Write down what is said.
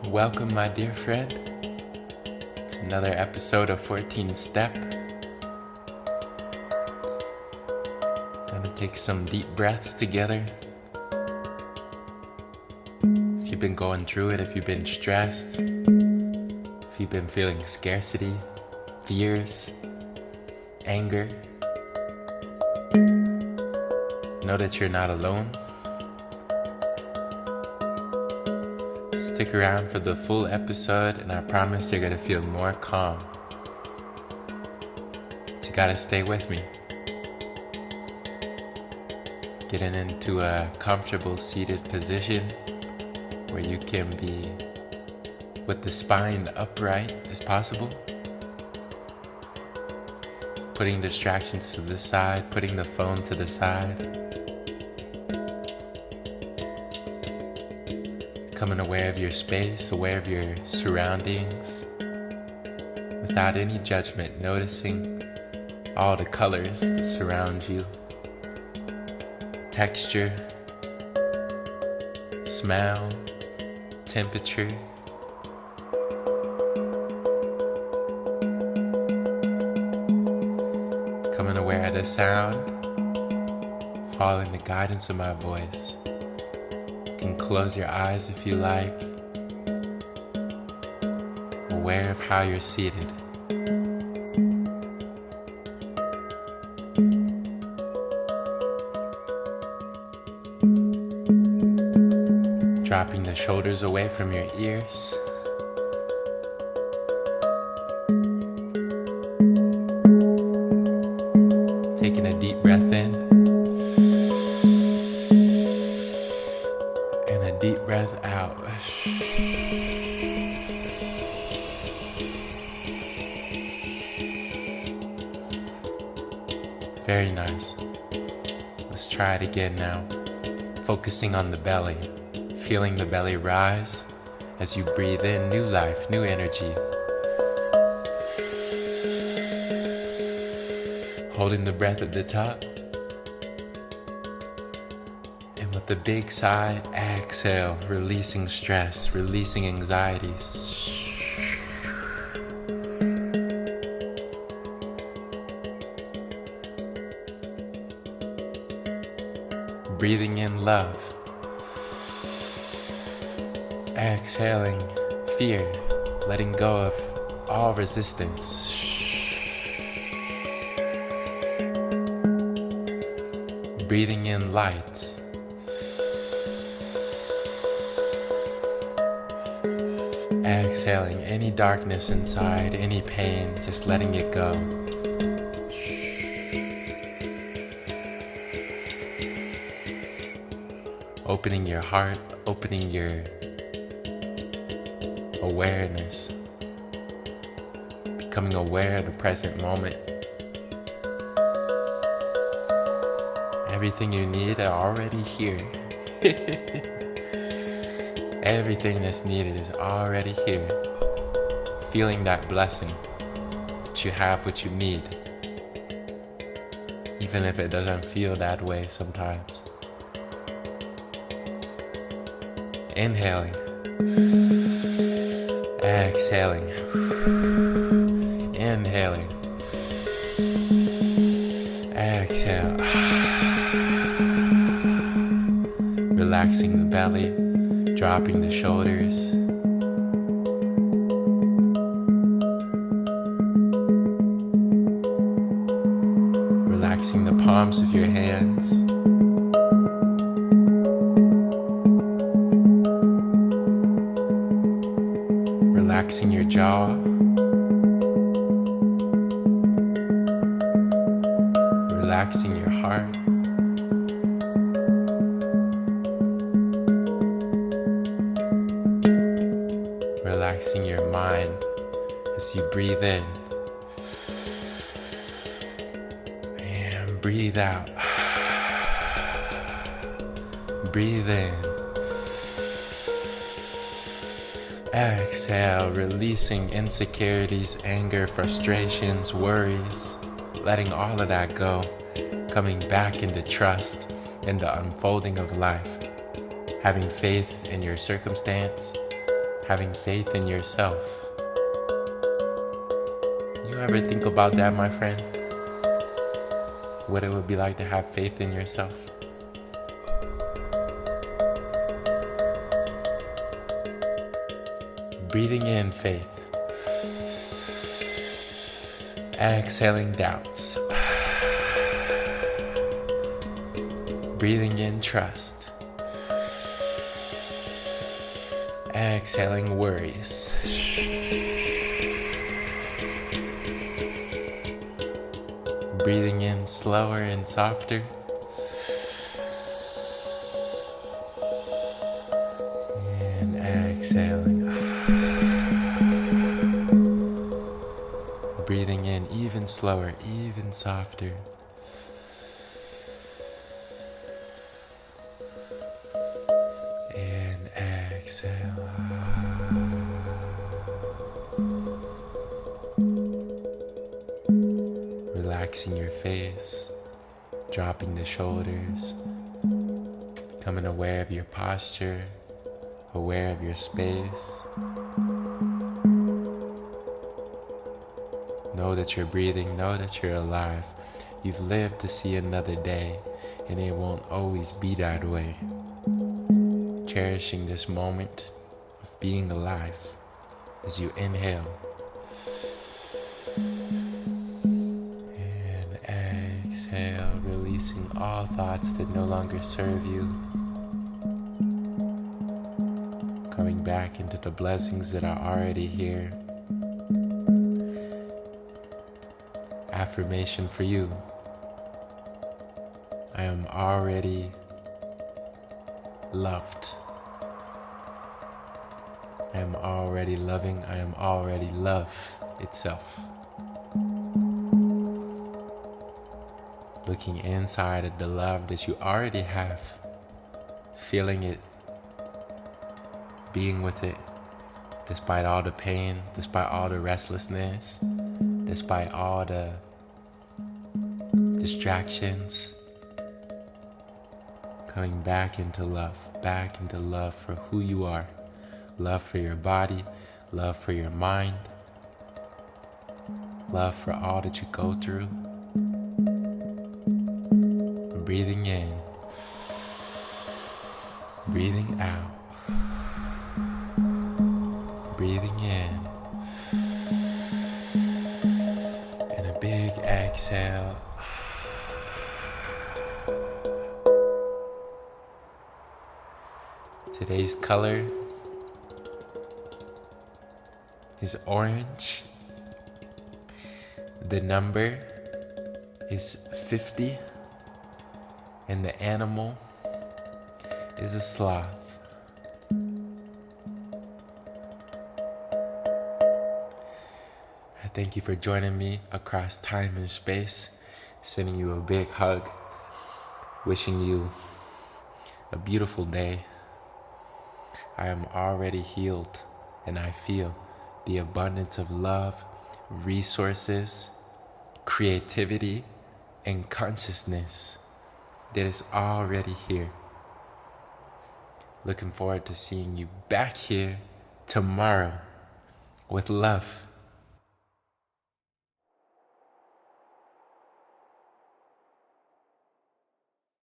Welcome, my dear friend, to another episode of 14 Step. Gonna take some deep breaths together. If you've been going through it, if you've been stressed, if you've been feeling scarcity, fears, anger, know that you're not alone. Stick around for the full episode and I promise you're gonna feel more calm. But you gotta stay with me. Getting into a comfortable seated position where you can be with the spine upright as possible. Putting distractions to the side, putting the phone to the side. Becoming aware of your space, aware of your surroundings, without any judgment, noticing all the colors that surround you, texture, smell, temperature. Becoming aware of the sound, following the guidance of my voice. You can close your eyes if you like. Aware of how you're seated. Dropping the shoulders away from your ears. Taking a deep breath in. Deep breath out. Very nice. Let's try it again now. Focusing on the belly. Feeling the belly rise as you breathe in new life, new energy. Holding the breath at the top. With the big sigh, exhale, releasing stress, releasing anxieties. Breathing in love. Exhaling fear, letting go of all resistance. Breathing in light. Exhaling any darkness inside, any pain, just letting it go. Opening your heart, opening your awareness. Becoming aware of the present moment. Everything you need are already here. Everything that's needed is already here. Feeling that blessing that you have what you need. Even if it doesn't feel that way sometimes. Inhaling. Exhaling. Inhaling. Exhale. Relaxing the belly. Dropping the shoulders. Relaxing the palms of your hands. Relaxing your jaw. Relaxing your heart. Relaxing your mind as you breathe in breathe out. Breathe in. Exhale, releasing insecurities, anger, frustrations, worries, letting all of that go, coming back into trust in the unfolding of life, having faith in your circumstance, having faith in yourself. You ever think about that, my friend? What it would be like to have faith in yourself? Breathing in faith. Exhaling doubts. Breathing in trust. Exhaling worries. Breathing in slower and softer. And exhaling. Breathing in even slower, even softer. And exhale. Relaxing your face, dropping the shoulders, becoming aware of your posture, aware of your space. Know that you're breathing, know that you're alive. You've lived to see another day, and it won't always be that way. Cherishing this moment of being alive as you inhale. And exhale, releasing all thoughts that no longer serve you. Coming back into the blessings that are already here. Affirmation for you. I am already loved. I am already loving. I am already love itself. Looking inside at the love that you already have. Feeling it. Being with it. Despite all the pain, despite all the restlessness, despite all the distractions, coming back into love for who you are, love for your body, love for your mind, love for all that you go through. Breathing in, breathing out, breathing in, and a big exhale. Today's color is orange. The number is 50. And the animal is a sloth. I thank you for joining me across time and space. Sending you a big hug. Wishing you a beautiful day. I am already healed, and I feel the abundance of love, resources, creativity, and consciousness that is already here. Looking forward to seeing you back here tomorrow with love.